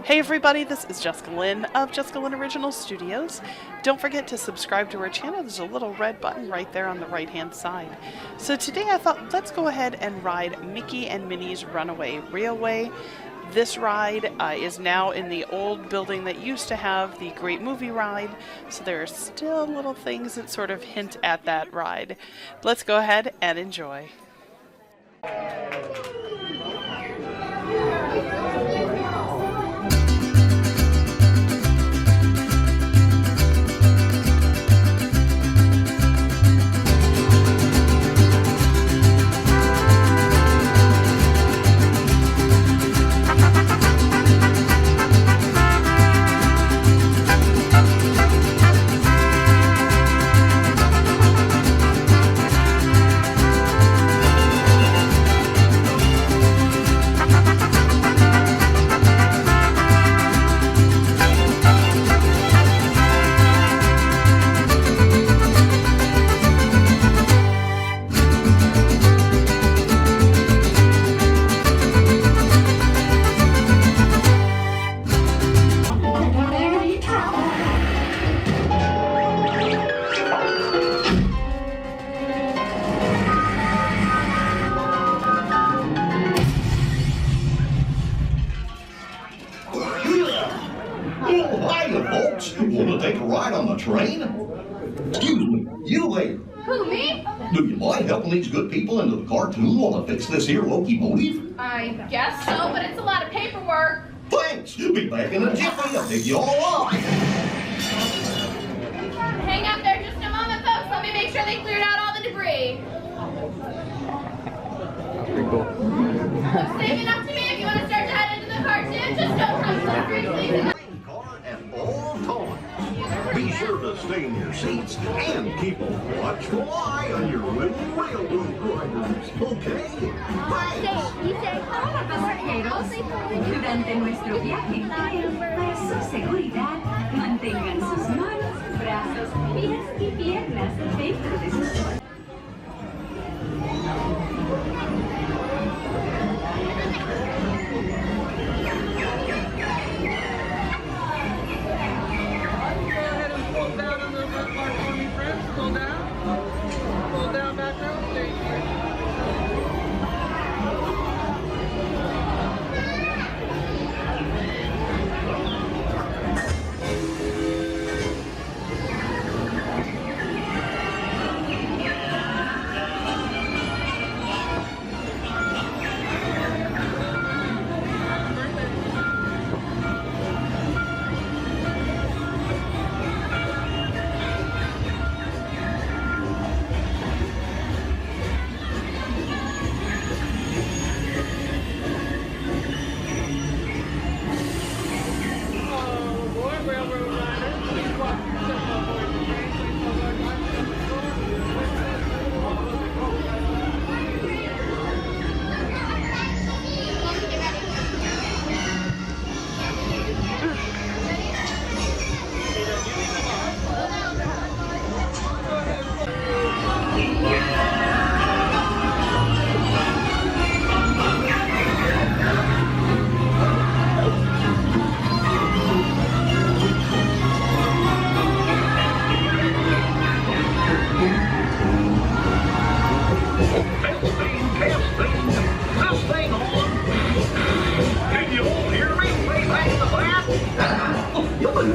Hey everybody, this is Jessica Lynn of JessicaLynnOriginal Studios. Don't forget to subscribe to our channel. There's a little red button right there on the right hand side. So today I thought let's go ahead and ride Mickey and Minnie's Runaway Railway. This ride is now in the old building that used to have the Great Movie Ride, so there are still little things that sort of hint at that ride. Let's go ahead and enjoy. Want to take a ride on the train? Excuse me, you there. Who, me? Do you mind helping these good people into the cartoon while I fix this here locomotive? I guess so, but it's a lot of paperwork. Thanks. Be back in a jiffy. I'll dig you all up. Hang up there just a moment, folks. Let me make sure they cleared out all the debris. Pretty cool. Looks safe enough to me. If you want to start to head into the cartoon, just don't touch the debris, please. Be sure to stay in your seats and keep a watchful eye on your little railroad riders, okay? Thanks! Durante nuestro viaje en tren, para su seguridad, mantengan sus manos, brazos, pies y piernas dentro de sus bolsas.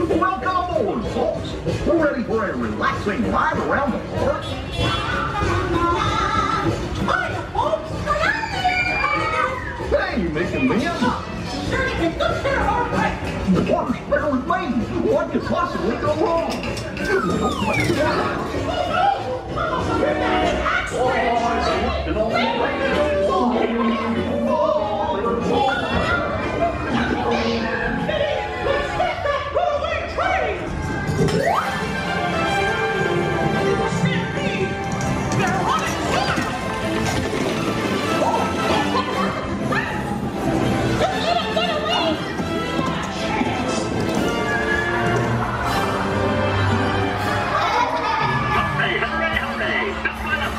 Welcome aboard, folks. We're ready for a relaxing ride around the park. Hi, folks. Hey, Mick and Minnie. The water's better with me. What could possibly go wrong?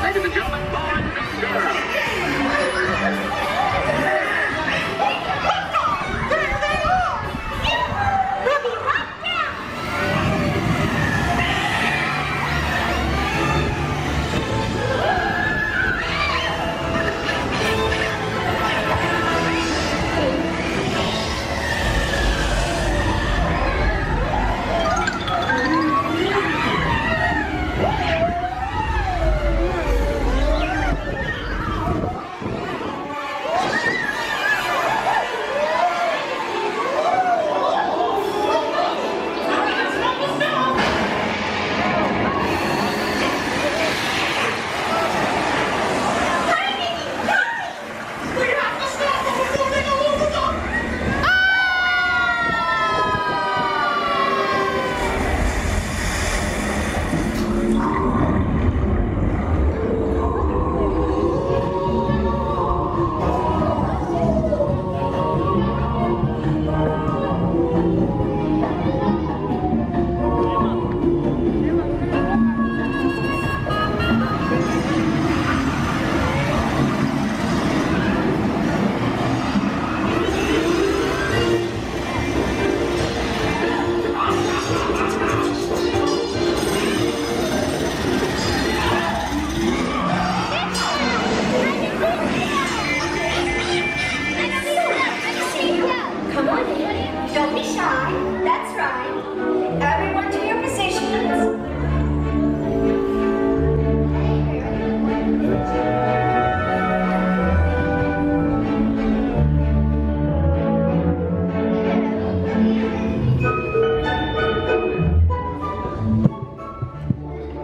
Ladies and gentlemen, boys and girls. Don't be shy. That's right. Everyone to your positions.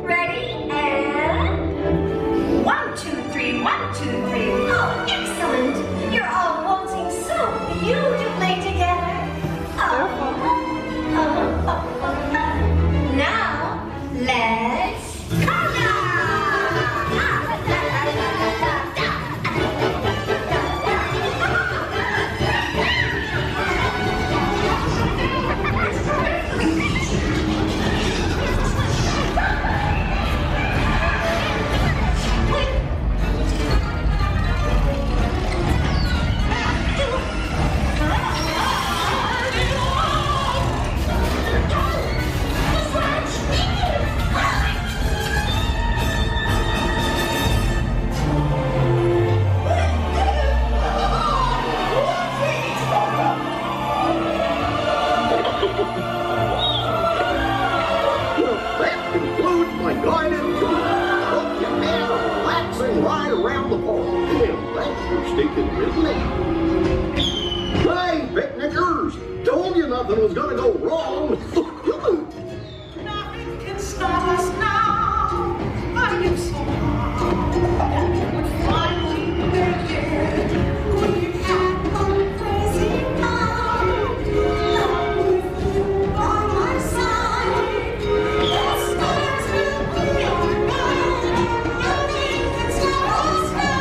Ready? And 1, 2, 3, 1, 2, 3. Oh, excellent. You're all waltzing so beautifully together. Now, let's Well, that concludes my guided tour. Hope you had a relaxing ride around the park. And thanks for sticking with me. Hey, picnickers! Told you nothing was gonna go wrong. Nothing can stop us now. I am so high. We're finally there. We have gone crazy now. Now with you by my side. The stars will be our guide. Nothing can stop us now.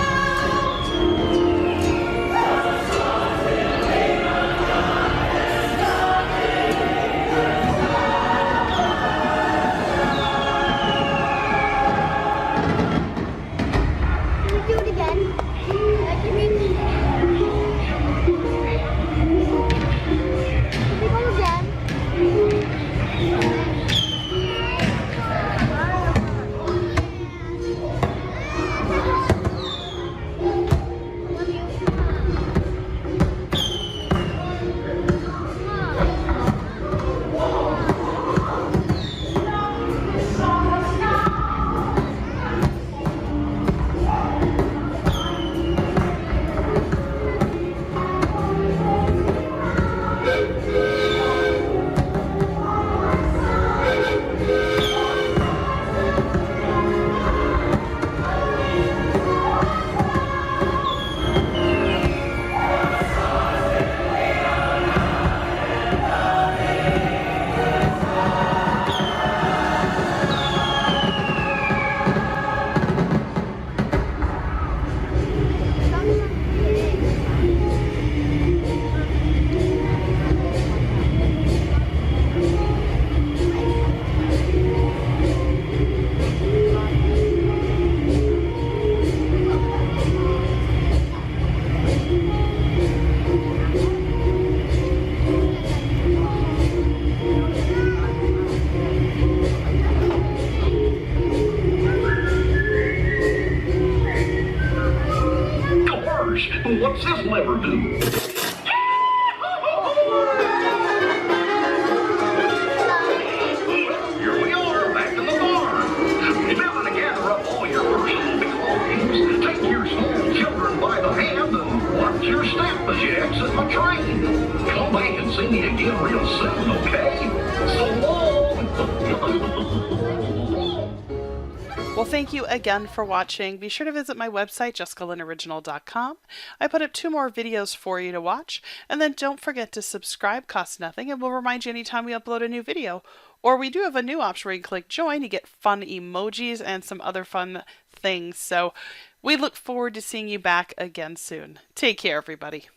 Do it again. Like you mean. Go again. What's this lever do? Here we are, back to the barn. Remember to gather up all your personal belongings, take your small children by the hand, and watch your step as you exit the train. Come back and see me again real soon, okay? So long! Well, thank you again for watching. Be sure to visit my website, JessicaLynnOriginal.com. I put up 2 more videos for you to watch. And then don't forget to subscribe, costs nothing, and we'll remind you anytime we upload a new video. Or we do have a new option where you click join, you get fun emojis and some other fun things. So we look forward to seeing you back again soon. Take care, everybody.